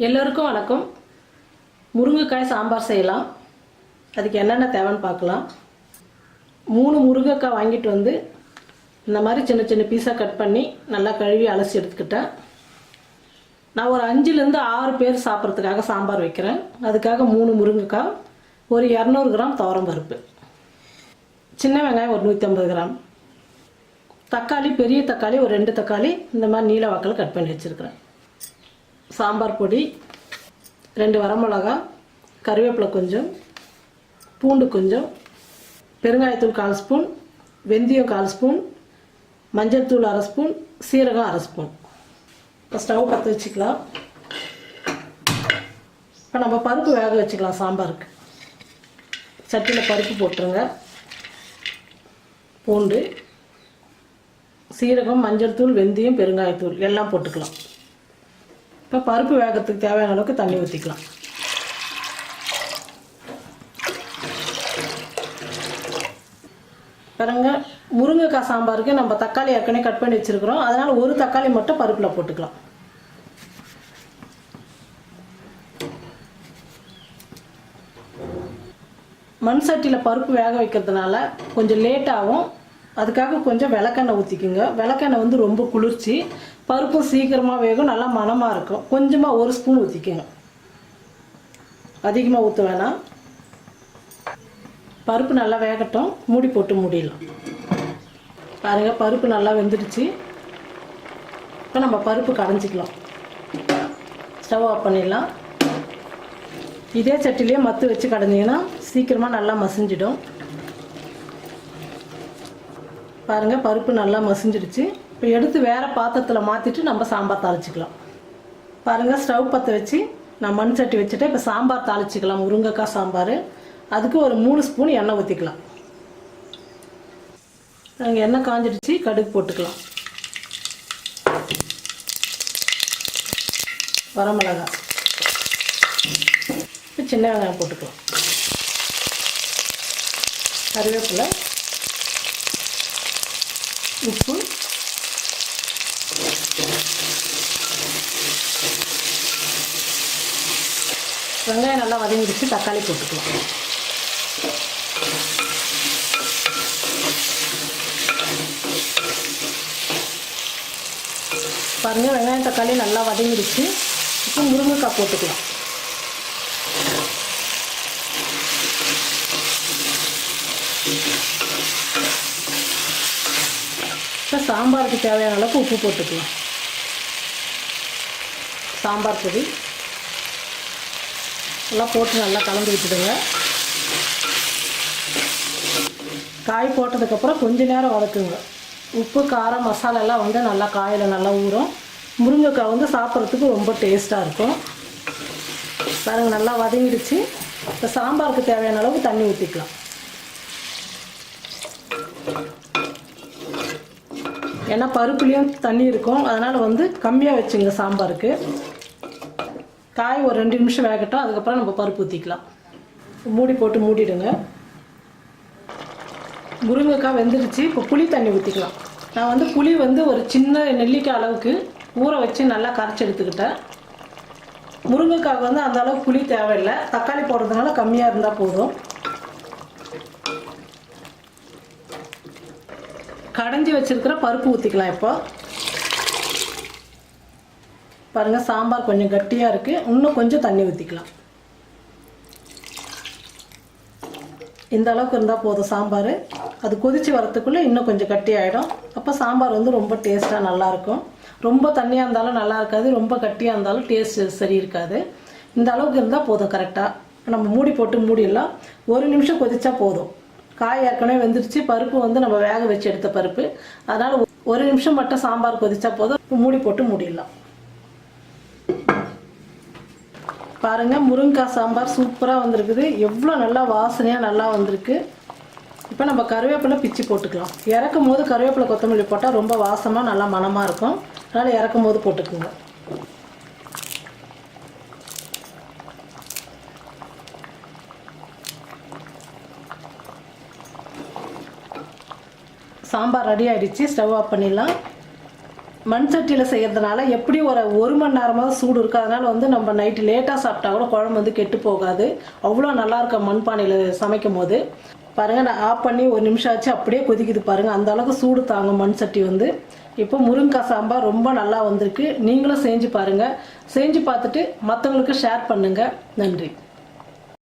எல்லோருக்கும் வணக்கம். முருங்கைக்காய் சாம்பார் செய்யலாம். அதுக்கு என்னென்ன தேவைன்னு பார்க்கலாம். 3 முருங்கைக்காய் வாங்கிட்டு வந்து இந்த மாதிரி சின்ன சின்ன பீஸாக கட் பண்ணி நல்லா கழுவி அலசி எடுத்துக்கிட்டேன். நான் ஒரு 5லேருந்து 6 பேர் சாப்பிட்றதுக்காக சாம்பார் வைக்கிறேன். அதுக்காக 3 முருங்கைக்காய், ஒரு 200 கிராம் துவரம்பருப்பு, சின்ன வெங்காயம் ஒரு 150 கிராம், தக்காளி, பெரிய தக்காளி ஒரு 2 தக்காளி இந்த மாதிரி நீல வாக்கில் கட் பண்ணி வச்சுருக்கிறேன். சாம்பார் பொடி 2 வரமிளகா, கருவேப்பிலை கொஞ்சம், பூண்டு கொஞ்சம், பெருங்காயத்தூள் 1/4 ஸ்பூன், வெந்தயம் 1/4 ஸ்பூன், மஞ்சள் தூள் 1/2 ஸ்பூன், சீரகம் 1/2 ஸ்பூன். இப்போ ஸ்டவ் பற்ற வச்சுக்கலாம். இப்போ நம்ம பருப்பு வேக வச்சுக்கலாம். சாம்பாருக்கு சட்டியில் பருப்பு போட்டுருங்க. பூண்டு, சீரகம், மஞ்சள் தூள், வெந்தயம், பெருங்காயத்தூள் எல்லாம் போட்டுக்கலாம். இப்போ பருப்பு வேகத்துக்கு தேவையான அளவுக்கு தண்ணி ஊற்றிக்கலாம். பாருங்க, முருங்கைக்காய் சாம்பாருக்கு நம்ம தக்காளி ஏற்கனவே கட் பண்ணி வச்சுருக்கிறோம். அதனால் ஒரு தக்காளி மட்டும் பருப்பில் போட்டுக்கலாம். மண் சட்டியில் பருப்பு வேக வைக்கிறதுனால கொஞ்சம் லேட் ஆகும். அதுக்காக கொஞ்சம் விளக்கெண்ணெய் ஊற்றிக்குங்க. விளக்கெண்ணெய் வந்து ரொம்ப குளிர்ச்சி, பருப்பும் சீக்கிரமாக வேகும், நல்லா மணமாக இருக்கும். கொஞ்சமாக 1 ஸ்பூன் ஊற்றிக்குங்க, அதிகமாக ஊற்ற வேணாம். பருப்பு நல்லா வேகட்டும், மூடி போட்டு மூடிடலாம். பாருங்கள், பருப்பு நல்லா வெந்துடுச்சு. இப்போ நம்ம பருப்பு கடைஞ்சிக்கலாம். ஸ்டவ் ஆஃப் பண்ணிடலாம். இதே சட்டிலேயே மத்து வச்சு கடைஞ்சிங்கன்னா சீக்கிரமாக நல்லா மசிஞ்சிடும். பாருங்கள், பருப்பு நல்லா மசிஞ்சிடுச்சு. இப்போ எடுத்து வேறு பாத்திரத்தில் மாற்றிட்டு நம்ம சாம்பார் தாளிச்சிக்கலாம். பாருங்கள், ஸ்டவ் பற்ற வச்சு நான் மண் சட்டி வச்சுட்டு இப்போ சாம்பார் தாளிச்சிக்கலாம். முருங்கைக்காய் சாம்பார். அதுக்கு ஒரு 3 ஸ்பூன் எண்ணெய் ஊற்றிக்கலாம். நாங்கள் எண்ணெய் காஞ்சிடுச்சு, கடுகு போட்டுக்கலாம். வரமிளகாய், சின்ன வெங்காயம் போட்டுக்கலாம். கருவேப்பிலை, உப்பு, வெங்காயம் நல்லா வதங்கிடுச்சு. தக்காளி போட்டுக்கலாம். பாருங்கள், வெங்காயம் தக்காளி நல்லா வதங்கிடுச்சு. இப்போ முருங்கைக்காய் போட்டுக்கலாம். இப்போ சாம்பாருக்கு தேவையான அளவுக்கு உப்பு போட்டுக்கலாம். சாம்பார் பொடி எல்லாம் போட்டு நல்லா கலந்து விட்டுடுங்க. காய் போட்டதுக்கப்புறம் கொஞ்ச நேரம் வதக்குங்க. உப்பு, காரம், மசாலா எல்லாம் வந்து நல்லா காயில் நல்லா ஊறும். முருங்கைக்காய் வந்து சாப்பிட்றதுக்கு ரொம்ப டேஸ்ட்டாக இருக்கும். பாருங்கள், நல்லா வதங்கிடுச்சு. இப்போ சாம்பாருக்கு தேவையான அளவுக்கு தண்ணி ஊற்றிக்கலாம். ஏன்னா பருப்புலேயும் தண்ணி இருக்கும், அதனால் வந்து கம்மியாக வச்சுங்க சாம்பாருக்கு. காய் ஒரு 2 நிமிஷம் வேகட்டும், அதுக்கப்புறம் நம்ம பருப்பு ஊற்றிக்கலாம். மூடி போட்டு மூடிடுங்க. முருங்கைக்காய் வெந்துடுச்சு. இப்போ புளி தண்ணி ஊற்றிக்கலாம். நான் வந்து புளி வந்து ஒரு சின்ன நெல்லிக்காய் அளவுக்கு ஊற வச்சு நல்லா கரைச்சி எடுத்துக்கிட்டேன். முருங்கைக்காய் வந்து அந்த அளவுக்கு புளி தேவையில்லை, தக்காளி போடுறதுனால கம்மியாக இருந்தால் போதும். கடைஞ்சி வச்சிருக்கிற பருப்பு ஊற்றிக்கலாம். இப்போ பாருங்கள், சாம்பார் கொஞ்சம் கட்டியாக இருக்குது. இன்னும் கொஞ்சம் தண்ணி ஊற்றிக்கலாம். இந்த அளவுக்கு இருந்தால் போதும் சாம்பார். அது கொதித்து வரத்துக்குள்ளே இன்னும் கொஞ்சம் கட்டியாகிடும். அப்போ சாம்பார் வந்து ரொம்ப டேஸ்ட்டாக நல்லாயிருக்கும். ரொம்ப தண்ணியாக இருந்தாலும் நல்லா இருக்காது, ரொம்ப கட்டியாக இருந்தாலும் டேஸ்ட் சரி இருக்காது. இந்த அளவுக்கு இருந்தால் போதும் கரெக்டாக. நம்ம மூடி போட்டு மூடிடலாம். 1 நிமிஷம் கொதிச்சா போதும். காய் ஏற்கனவே வெந்துடுச்சு. பருப்பு வந்து நம்ம வேக வச்சு எடுத்த பருப்பு, அதனால் 1 நிமிஷம் மட்டும் சாம்பார் கொதிச்சா போதும். மூடி போட்டு மூடிடலாம். பாருங்கள், முருங்கைக்காய் சாம்பார் சூப்பராக வந்திருக்குது. எவ்வளோ நல்லா வாசனையாக நல்லா வந்திருக்கு. இப்போ நம்ம கருவேப்பிலை பிச்சு போட்டுக்கலாம். இறக்கும் போது கருவேப்பிலை, கொத்தமல்லி போட்டால் ரொம்ப வாசமாக நல்லா மணமாக இருக்கும். அதனால் இறக்கும் போது போட்டுக்குங்க. சாம்பார் ரெடி ஆகிடுச்சு. ஸ்டவ் ஆஃப் பண்ணிடலாம். மண் சட்டியில் செய்கிறதுனால எப்படி ஒரு மணி நேரமாக சூடு இருக்குது. அதனால் வந்து நம்ம நைட்டு லேட்டாக சாப்பிட்டா கூட குழம்பு வந்து கெட்டு போகாது. அவ்வளோ நல்லா இருக்கும் மண்பானையில் சமைக்கும் போது. பாருங்கள், நான் ஆஃப் பண்ணி ஒரு நிமிஷம் ஆச்சு, அப்படியே கொதிக்குது பாருங்கள். அந்த அளவுக்கு சூடு தாங்கும் மண் சட்டி வந்து. இப்போ முருங்கைக்காய் சாம்பார் ரொம்ப நல்லா வந்திருக்கு. நீங்களும் செஞ்சு பாருங்கள். செஞ்சு பார்த்துட்டு மற்றவங்களுக்கு ஷேர் பண்ணுங்கள். நன்றி.